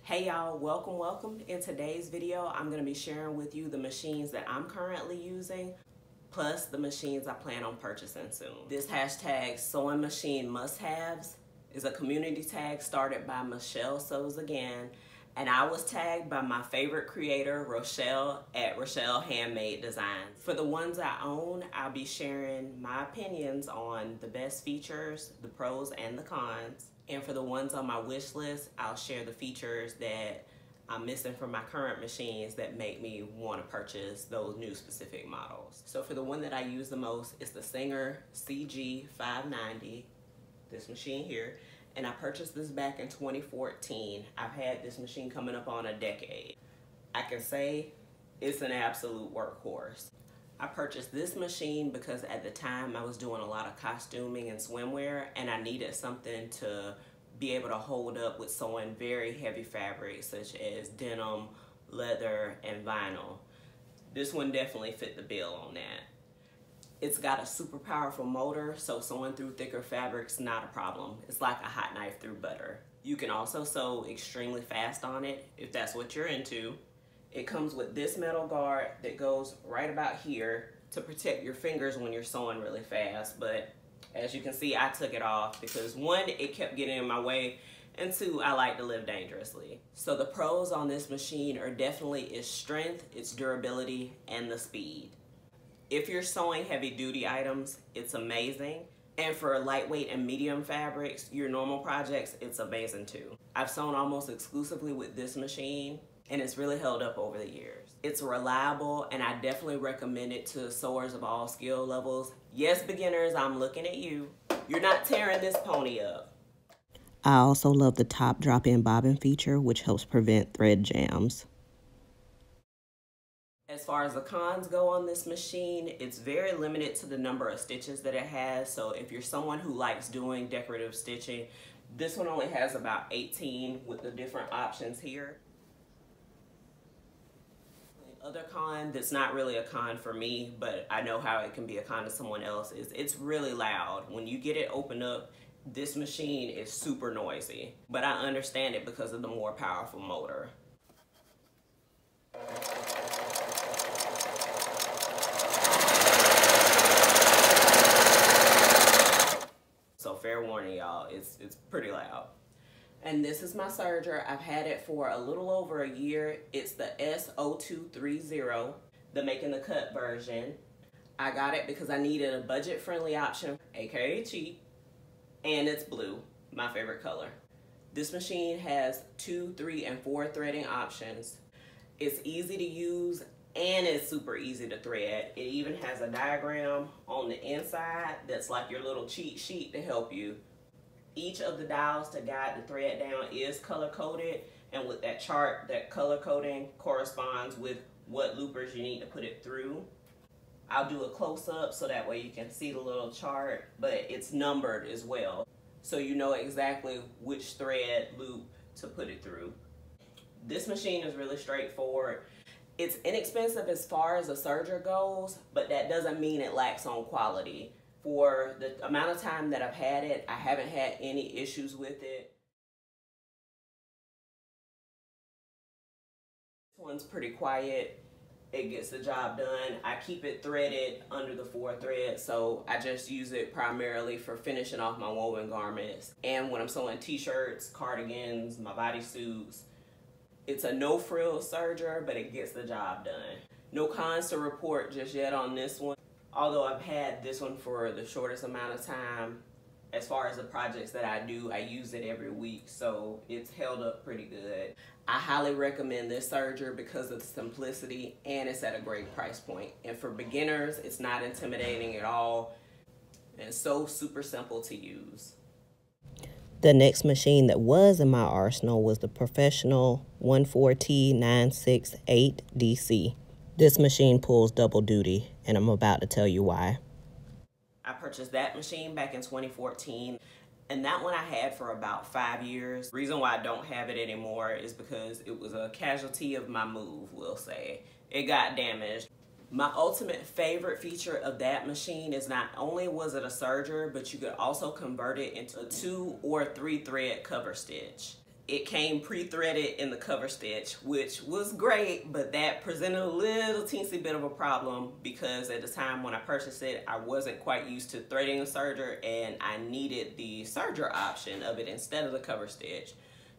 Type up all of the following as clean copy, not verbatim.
Hey y'all, welcome. In today's video, I'm going to be sharing with you the machines that I'm currently using, plus the machines I plan on purchasing soon. This hashtag sewing machine must-haves is a community tag started by Michelle Sews Again, and I was tagged by my favorite creator, Rochelle, at Rochelle Handmade Designs. For the ones I own, I'll be sharing my opinions on the best features, the pros and the cons. And for the ones on my wish list, I'll share the features that I'm missing from my current machines that make me want to purchase those new specific models. So for the one that I use the most, it's the Singer CG590, this machine here. And I purchased this back in 2014. I've had this machine coming up on a decade. I can say it's an absolute workhorse. I purchased this machine because at the time I was doing a lot of costuming and swimwear, and I needed something to be able to hold up with sewing very heavy fabrics such as denim, leather, and vinyl. This one definitely fit the bill on that. It's got a super powerful motor, so sewing through thicker fabrics not a problem. It's like a hot knife through butter. You can also sew extremely fast on it if that's what you're into. It comes with this metal guard that goes right about here to protect your fingers when you're sewing really fast. But as you can see, I took it off because one, it kept getting in my way, and two, I like to live dangerously. So the pros on this machine are definitely its strength, its durability, and the speed. If you're sewing heavy duty items, it's amazing. And for lightweight and medium fabrics, your normal projects, it's amazing too. I've sewn almost exclusively with this machine, and it's really held up over the years. It's reliable, and I definitely recommend it to sewers of all skill levels. Yes, beginners, I'm looking at you. You're not tearing this pony up. I also love the top drop-in bobbin feature, which helps prevent thread jams. As far as the cons go on this machine, it's very limited to the number of stitches that it has. So if you're someone who likes doing decorative stitching, this one only has about 18 with the different options here. Other con that's not really a con for me, but I know how it can be a con to someone else, is it's really loud. When you get it open up, this machine is super noisy, but I understand it because of the more powerful motor. So fair warning, y'all, it's pretty loud. And this is my serger. I've had it for a little over a year. It's the S0230, the Making the Cut version. I got it because I needed a budget-friendly option, aka cheap, and it's blue, my favorite color. This machine has 2, 3, and 4 threading options. It's easy to use and it's super easy to thread. It even has a diagram on the inside that's like your little cheat sheet to help you. Each of the dials to guide the thread down is color-coded, and with that chart, that color coding corresponds with what loopers you need to put it through. I'll do a close-up so that way you can see the little chart, but it's numbered as well, so you know exactly which thread loop to put it through. This machine is really straightforward. It's inexpensive as far as a serger goes, but that doesn't mean it lacks on quality. For the amount of time that I've had it, I haven't had any issues with it. This one's pretty quiet. It gets the job done. I keep it threaded under the 4 threads, so I just use it primarily for finishing off my woven garments. And when I'm sewing t-shirts, cardigans, my bodysuits. It's a no-frill serger, but it gets the job done. No cons to report just yet on this one. Although I've had this one for the shortest amount of time, as far as the projects that I do, I use it every week, so it's held up pretty good. I highly recommend this serger because of the simplicity, and it's at a great price point. And for beginners, it's not intimidating at all, and so super simple to use. The next machine that was in my arsenal was the Professional 14T968 DC. This machine pulls double duty, and I'm about to tell you why. I purchased that machine back in 2014, and that one I had for about 5 years. The reason why I don't have it anymore is because it was a casualty of my move, we'll say. It got damaged. My ultimate favorite feature of that machine is not only was it a serger, but you could also convert it into a 2 or 3 thread cover stitch. It came pre-threaded in the cover stitch, which was great, but that presented a little teensy bit of a problem because at the time when I purchased it, I wasn't quite used to threading a serger and I needed the serger option of it instead of the cover stitch.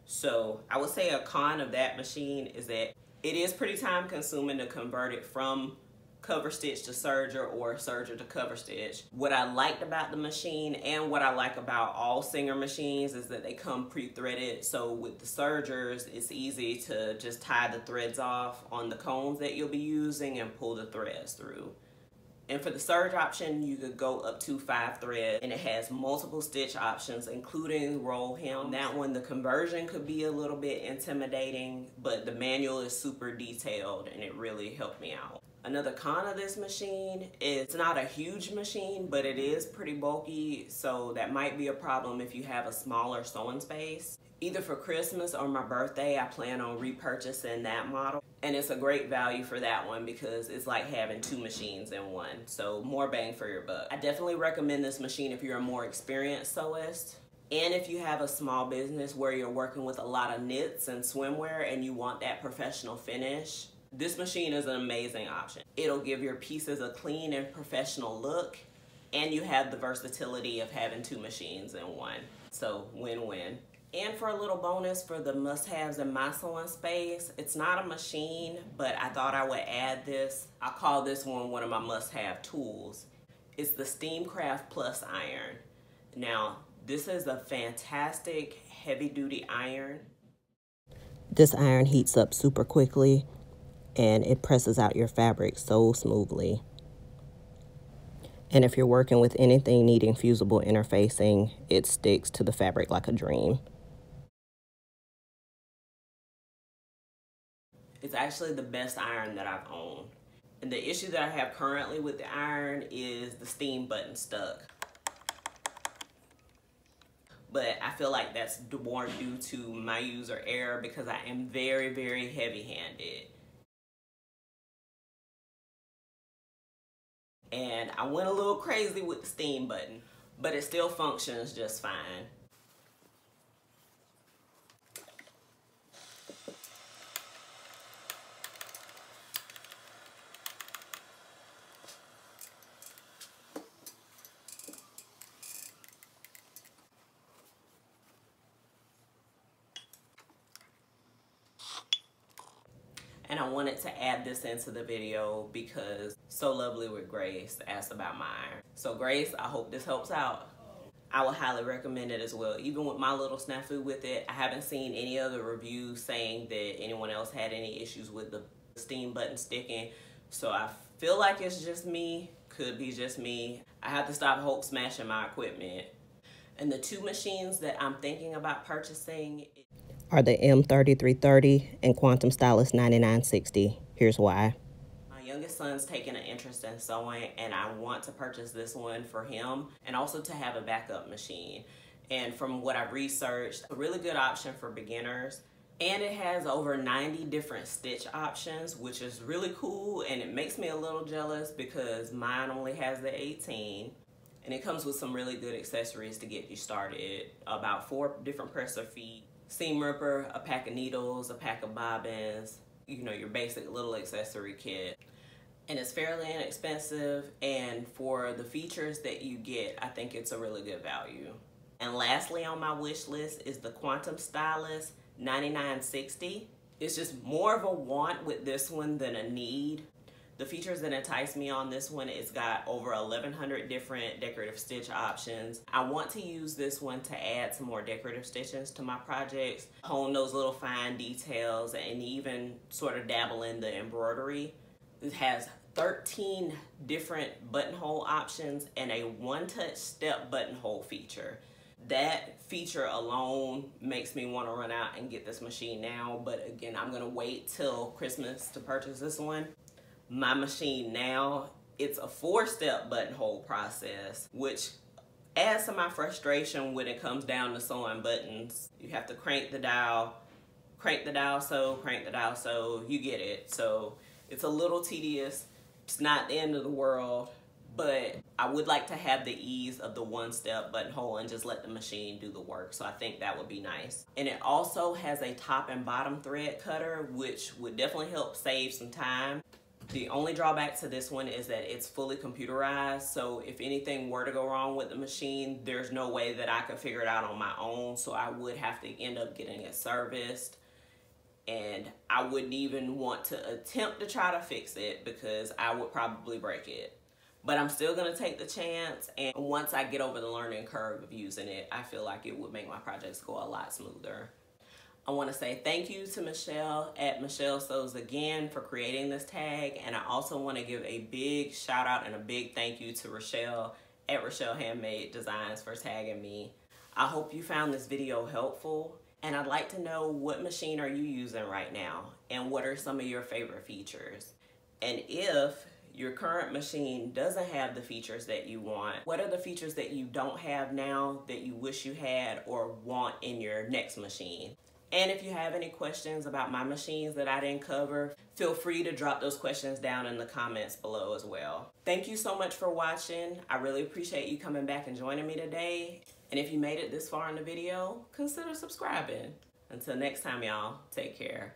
So I would say a con of that machine is that it is pretty time consuming to convert it from cover stitch to serger or serger to cover stitch. What I liked about the machine and what I like about all Singer machines is that they come pre-threaded. So with the sergers, it's easy to just tie the threads off on the cones that you'll be using and pull the threads through. And for the serge option, you could go up to 5 threads, and it has multiple stitch options, including roll hem. That one, the conversion could be a little bit intimidating, but the manual is super detailed and it really helped me out. Another con of this machine is it's not a huge machine, but it is pretty bulky, so that might be a problem if you have a smaller sewing space. Either for Christmas or my birthday, I plan on repurchasing that model. And it's a great value for that one because it's like having 2 machines in one. So more bang for your buck. I definitely recommend this machine if you're a more experienced sewist. And if you have a small business where you're working with a lot of knits and swimwear and you want that professional finish, this machine is an amazing option. It'll give your pieces a clean and professional look, and you have the versatility of having 2 machines in one. So win-win. And for a little bonus for the must-haves in my sewing space, it's not a machine, but I thought I would add this. I call this one of my must-have tools. It's the Steamcraft Plus iron. Now, this is a fantastic heavy-duty iron. This iron heats up super quickly and it presses out your fabric so smoothly. And if you're working with anything needing fusible interfacing, it sticks to the fabric like a dream. It's actually the best iron that I've owned. And the issue that I have currently with the iron is the steam button stuck. But I feel like that's more due to my user error because I am very, very heavy-handed. And I went a little crazy with the steam button, but it still functions just fine. And I wanted to add this into the video because So Lovely with Grace asked about my iron. So Grace, I hope this helps out. I would highly recommend it as well. Even with my little snafu with it, I haven't seen any other reviews saying that anyone else had any issues with the steam button sticking. So I feel like it's just me, could be just me. I have to stop Hulk smashing my equipment. And the 2 machines that I'm thinking about purchasing are the M3330 and Quantum Stylist 9960. Here's why. My youngest son's taking an interest in sewing and I want to purchase this one for him and also to have a backup machine. And from what I've researched, a really good option for beginners. And it has over 90 different stitch options, which is really cool, and it makes me a little jealous because mine only has the 18. And it comes with some really good accessories to get you started. About 4 different presser feet, seam ripper, a pack of needles, a pack of bobbins, you know, your basic little accessory kit. And it's fairly inexpensive, and for the features that you get, I think it's a really good value. And lastly on my wish list is the Quantum Stylist 9960. It's just more of a want with this one than a need. The features that entice me on this one, it's got over 1,100 different decorative stitch options. I want to use this one to add some more decorative stitches to my projects, hone those little fine details, and even sort of dabble in the embroidery. It has 13 different buttonhole options and a one-touch step buttonhole feature. That feature alone makes me want to run out and get this machine now, but again, I'm gonna wait till Christmas to purchase this one. My machine now, it's a 4-step buttonhole process, which adds to my frustration when it comes down to sewing buttons. You have to crank the dial sew, crank the dial sew, you get it. So it's a little tedious. It's not the end of the world, but I would like to have the ease of the one-step buttonhole and just let the machine do the work. So I think that would be nice. And it also has a top and bottom thread cutter, which would definitely help save some time. The only drawback to this one is that it's fully computerized, so if anything were to go wrong with the machine, there's no way that I could figure it out on my own, so I would have to end up getting it serviced, and I wouldn't even want to attempt to try to fix it because I would probably break it. But I'm still going to take the chance, and once I get over the learning curve of using it, I feel like it would make my projects go a lot smoother. I want to say thank you to Michelle at Michelle Sews again for creating this tag, and I also want to give a big shout out and a big thank you to Rochelle at Rochelle Handmade Designs for tagging me. I hope you found this video helpful, and I'd like to know, what machine are you using right now and what are some of your favorite features? And if your current machine doesn't have the features that you want, what are the features that you don't have now that you wish you had or want in your next machine? And if you have any questions about my machines that I didn't cover, feel free to drop those questions down in the comments below as well. Thank you so much for watching. I really appreciate you coming back and joining me today. And if you made it this far in the video, consider subscribing. Until next time, y'all, take care.